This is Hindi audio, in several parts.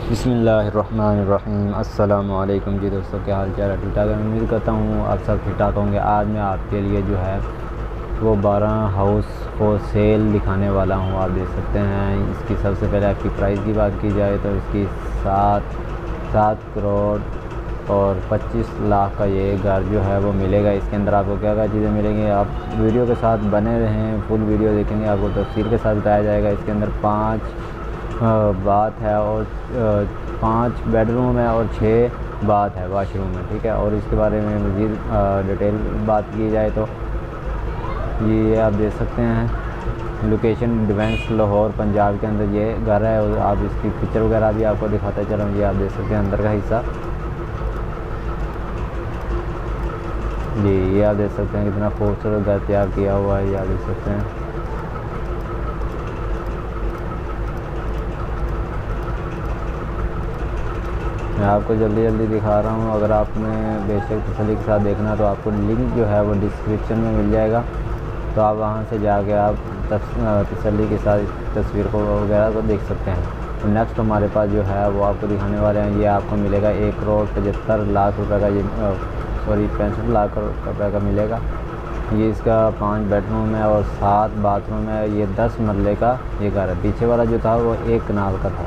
बिस्मिल्लाहिर्रहमानिर्रहीम। अस्सलामु अलैकुम जी दोस्तों, क्या हाल चाल है? ठीक ठाक है, उम्मीद करता हूँ आप सब ठीक ठाक होंगे। आज मैं आपके लिए जो है वो 12 हाउस फॉर सेल दिखाने वाला हूँ। आप देख सकते हैं। इसकी सबसे पहले आपकी प्राइस की बात की जाए तो इसकी 7 करोड़ और 25 लाख का ये घर जो है वो मिलेगा। इसके अंदर आपको क्या क्या चीज़ें मिलेंगी, आप वीडियो के साथ बने रहें, फुल वीडियो देखेंगे, आपको तफसील के साथ बताया जाएगा। इसके अंदर 5 बाथ है और 5 बेडरूम है और 6 बाथ है वाशरूम है, ठीक है। और इसके बारे में मज़ीद डिटेल बात की जाए तो ये आप देख सकते हैं। लोकेशन डिफेंस लाहौर पंजाब के अंदर ये घर है। और आप इसकी पिक्चर वगैरह भी आपको दिखाते चलूँ। ये आप देख सकते हैं अंदर का हिस्सा जी। ये आप देख सकते हैं कितना खूबसूरत घर तैयार किया हुआ है। ये आप देख सकते हैं। मैं आपको जल्दी दिखा रहा हूँ। अगर आपने बेशक तसल्ली के साथ देखना तो आपको लिंक जो है वो डिस्क्रिप्शन में मिल जाएगा, तो आप वहाँ से जाके आप तसल्ली के साथ इस तस्वीर को वगैरह को देख सकते हैं। तो नेक्स्ट हमारे पास जो है वो आपको दिखाने वाले हैं। ये आपको मिलेगा 1 करोड़ 75 लाख रुपए का, ये 65 लाख रुपए का मिलेगा। ये इसका 5 बेडरूम है और 7 बाथरूम है। ये 10 मरले का ये घर है। पीछे वाला जो था वो 1 कनाल का था,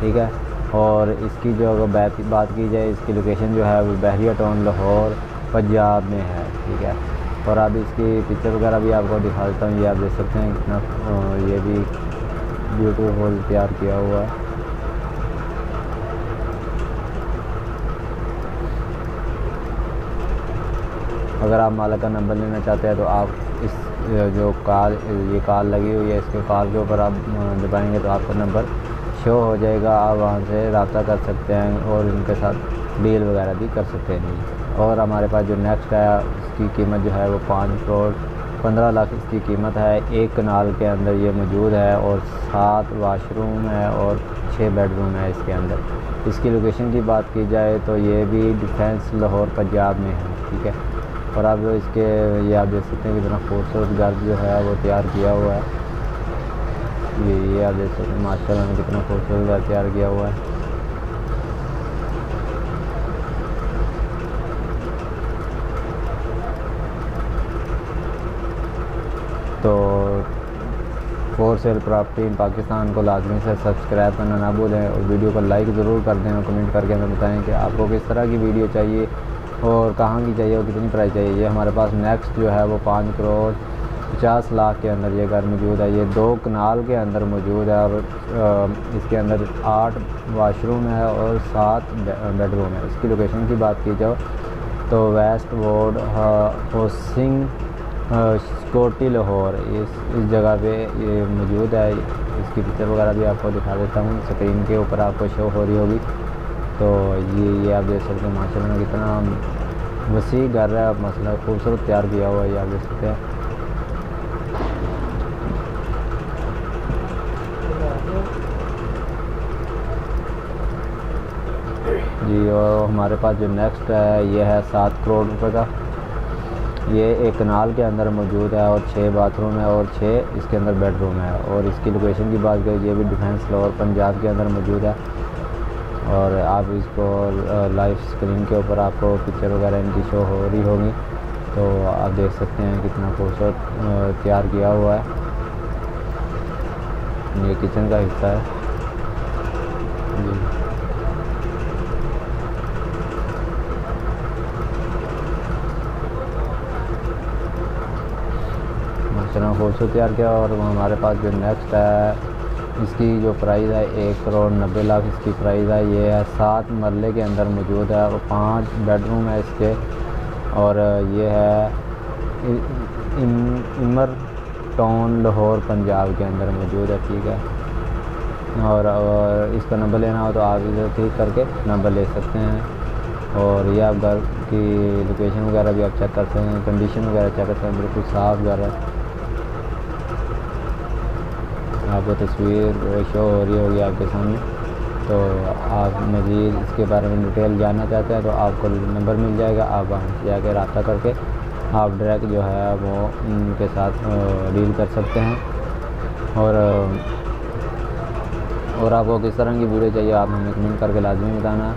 ठीक है। और इसकी जो अगर बात की जाए, इसकी लोकेशन जो है वो बहरिया टाउन लाहौर पंजाब में है, ठीक है। और अब इसकी पिक्चर वगैरह भी आपको दिखा देता हूँ। ये आप देख सकते हैं कितना ये भी ब्यूटीफुल तैयार किया हुआ है। अगर आप मालिक का नंबर लेना चाहते हैं तो आप इस जो ये कॉल लगी हुई है, इसके कॉल के ऊपर आप दबाएंगे तो आपका नंबर शो हो जाएगा। आप वहाँ से रब्ता कर सकते हैं और इनके साथ डील वगैरह भी कर सकते हैं। और हमारे पास जो नेक्स्ट है उसकी कीमत जो है वो 5 करोड़ 15 लाख इसकी कीमत है। 1 कनाल के अंदर ये मौजूद है और 7 वाशरूम है और 6 बेडरूम है इसके अंदर। इसकी लोकेशन की बात की जाए तो ये भी डिफेंस लाहौर पंजाब में है, ठीक है। और आप इसके ये आप देख सकते हैं कितना खूबसूरत घर जो है वो तैयार किया हुआ है। ये आप देख सकते हैं माशाल्लाह में कितना खूबसूरत घर तैयार किया हुआ है। तो for sale property in Pakistan को लाजमी से सब्सक्राइब करना ना भूलें और वीडियो को लाइक ज़रूर कर दें और कमेंट करके हमें बताएं कि आपको किस तरह की वीडियो चाहिए और कहाँ की चाहिए और कितनी प्राइस चाहिए। ये हमारे पास नेक्स्ट जो है वो 5 करोड़ 50 लाख के अंदर ये घर मौजूद है। ये 2 कनाल के अंदर मौजूद है और इसके अंदर 8 वाशरूम है और 7 बेडरूम है। इसकी लोकेशन की बात की जाए तो west ward housing security Lahore इस जगह पे ये मौजूद है। इसकी पिक्चर वगैरह भी आपको दिखा देता हूँ, स्क्रीन के ऊपर आपको शो हो रही होगी। तो ये आप देख सकते हैं माशाल्लाह कितना वसी घर है, मसला खूबसूरत तैयार किया हुआ है। ये आप देख सकते हैं जी। और हमारे पास जो नेक्स्ट है ये है 7 करोड़ रुपए का। ये 1 कनाल के अंदर मौजूद है और 6 बाथरूम है और 6 इसके अंदर बेडरूम है। और इसकी लोकेशन की बात करें, ये भी डिफेंस लाहौर पंजाब के अंदर मौजूद है। और आप इसको लाइव स्क्रीन के ऊपर आपको पिक्चर वगैरह इनकी शो हो रही होगी, तो आप देख सकते हैं कितना खूबसूरत तैयार किया हुआ है। ये किचन का हिस्सा है जी। माशाल्लाह खूबसूरत तैयार किया। और हमारे पास जो नेक्स्ट है इसकी जो प्राइस है 1 करोड़ 90 लाख इसकी प्राइस है। ये है 7 मरले के अंदर मौजूद है और 5 बेडरूम है इसके। और ये है इमर टाउन लाहौर पंजाब के अंदर मौजूद है, ठीक है। और इसका नंबर लेना हो तो आप इधर क्लिक करके नंबर ले सकते हैं। और ये आप घर की लोकेशन वगैरह भी आप चेक कर सकते हैं, कंडीशन वगैरह चेक कर सकते हैं। बिल्कुल साफ़ घर है, आपको तस्वीर शो हो रही होगी आपके सामने। तो आप मज़ीद इसके बारे में डिटेल जानना चाहते हैं तो आपको नंबर मिल जाएगा। आप वहाँ से जाकर रब्ता करके आप डायरेक्ट जो है वो उनके साथ डील कर सकते हैं। और और आपको किस तरह की वीडियो चाहिए आप हमें कमेंट करके लाजमी बताना।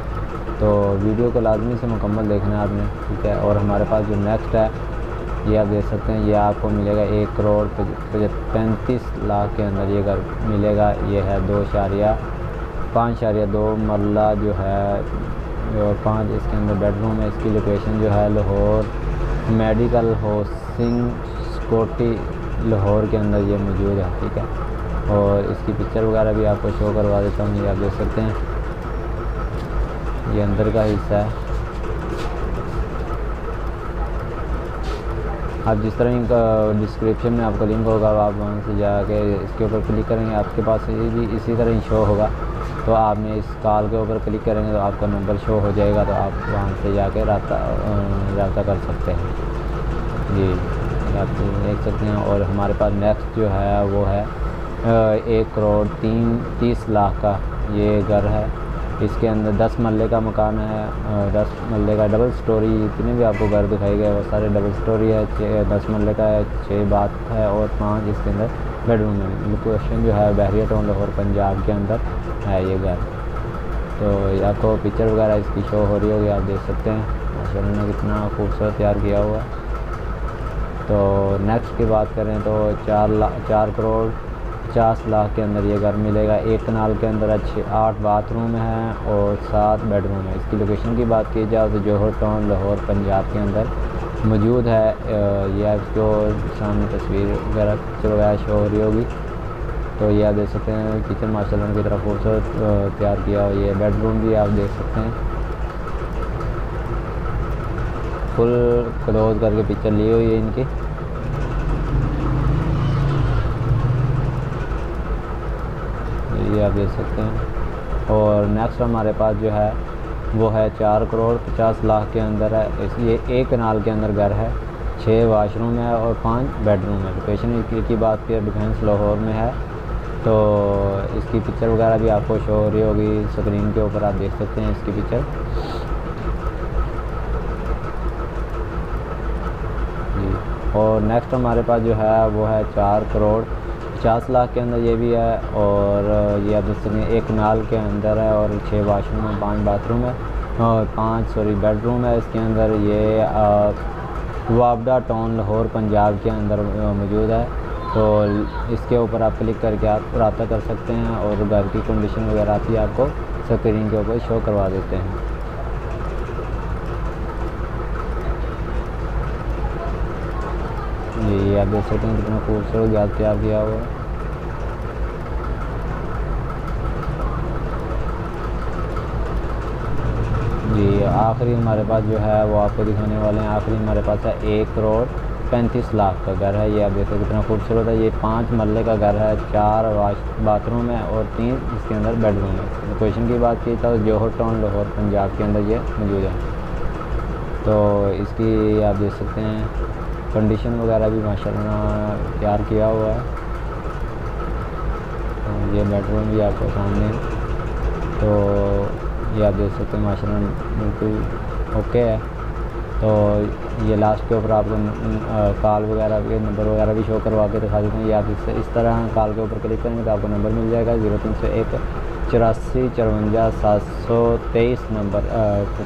तो वीडियो को लाजमी से मुकम्मल देखना है आपने, ठीक है। और हमारे पास जो नेक्स्ट है ये आप देख सकते हैं, ये आपको मिलेगा 1,35,00,000 के अंदर ये घर मिलेगा। ये है 5.2 मरला जो है और 5 इसके अंदर बेडरूम है। इसकी लोकेशन जो है Lahore medical housing security Lahore के अंदर ये मौजूद है, ठीक है। और इसकी पिक्चर वगैरह भी आपको शो करवा देता हूँ। ये आप देख सकते हैं, ये अंदर का हिस्सा है। आप जिस तरह इनका डिस्क्रिप्शन में आपको लिंक होगा, आप वहाँ से जाके इसके ऊपर क्लिक करेंगे, आपके पास ये भी इसी तरह ही शो होगा। तो आपने इस कॉल के ऊपर क्लिक करेंगे तो आपका नंबर शो हो जाएगा, तो आप वहाँ से जाके रब्ता कर सकते हैं। जी आप देख सकते हैं। और हमारे पास नेक्स्ट जो है वो है 1,30,00,000 का ये घर है। इसके अंदर 10 मरले का मकान है, 10 मरले का डबल स्टोरी। जितने भी आपको घर दिखाई गए वो सारे डबल स्टोरी है। 10 मरले का है, 6 बाथ है और 5 इसके अंदर बेडरूम है। लोकेशन जो है बहरिया टाउन लाहौर पंजाब के अंदर है ये घर। तो आपको पिक्चर वगैरह इसकी शो हो रही होगी, आप देख सकते हैं माशाल्लाह ने कितना खूबसूरत तैयार किया हुआ है। तो नेक्स्ट की बात करें तो 4,50,00,000 के अंदर ये घर मिलेगा। 1 कनाल के अंदर 8 बाथरूम है और 7 बेडरूम है। इसकी लोकेशन की बात की जाए तो जौहर टाउन लाहौर पंजाब के अंदर मौजूद है। ये आपको सामने तस्वीर वगैरह पिक्चर वगैरह शो हो रही होगी। तो ये आप देख सकते हैं किचन माशाल्लाह की तरफ खूबसूरत तैयार किया हुआ। ये बेडरूम भी आप देख सकते हैं, फुल क्लोज करके पिक्चर ली हुई है इनकी। ये आप देख सकते हैं। और नेक्स्ट हमारे पास जो है वो है 4,50,00,000 के अंदर है। ये 1 कनाल के अंदर घर है, 6 वाशरूम है और 5 बेडरूम है। लोकेशन की बात की डिफेंस लाहौर में है। तो इसकी पिक्चर वगैरह भी आपको शो हो रही होगी स्क्रीन के ऊपर, आप देख सकते हैं इसकी पिक्चर। जी और नेक्स्ट हमारे पास जो है वो है 4,50,00,000 के अंदर ये भी है। और ये आप देख सकते हैं 1 कनाल के अंदर है और 6 वाशरूम है, 5 बाथरूम है और 5 बेडरूम है। इसके अंदर ये वाबडा टाउन लाहौर पंजाब के अंदर मौजूद है। तो इसके ऊपर आप क्लिक करके आप रब्ता कर सकते हैं और घर की कंडीशन वगैरह आती है आपको स्क्रीन के ऊपर शो करवा देते हैं। ये आप देख सकते हैं कितना खूबसूरत घर तैयार किया हुआ है। जी आखिरी हमारे पास जो है वो आपको दिखाने वाले हैं। आखिरी हमारे पास है 1,35,00,000 का घर है। ये आप देखो कितना खूबसूरत है। ये 5 मरले का घर है, 4 बाथरूम है और 3 इसके अंदर बेडरूम है। लोकेशन की बात की तो जौहर टाउन लाहौर पंजाब के अंदर ये मौजूद है। तो इसकी आप देख सकते हैं कंडीशन वगैरह भी माशाल्लाह तैयार किया हुआ है। तो ये बेडरूम भी आपको सामने है। तो ये आप देख सकते हैं माशाल्लाह बिल्कुल ओके है। तो ये लास्ट के ऊपर आपको कॉल वगैरह के नंबर वगैरह भी शो करवा के दिखा देते हैं। ये आप इस तरह कॉल के ऊपर क्लिक करेंगे तो आपको नंबर मिल जाएगा 0301 84 54 723 नंबर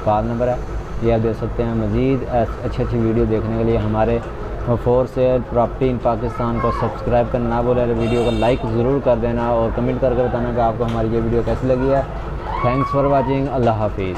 कॉल नंबर है। ये आप देख सकते हैं। मज़ीद अच्छी वीडियो देखने के लिए हमारे for sale property in Pakistan को सब्सक्राइब करना ना भूलें। वीडियो को लाइक ज़रूर कर देना और कमेंट करके बताना कि आपको हमारी ये वीडियो कैसी लगी है। Thanks for watching. अल्लाह हाफिज़।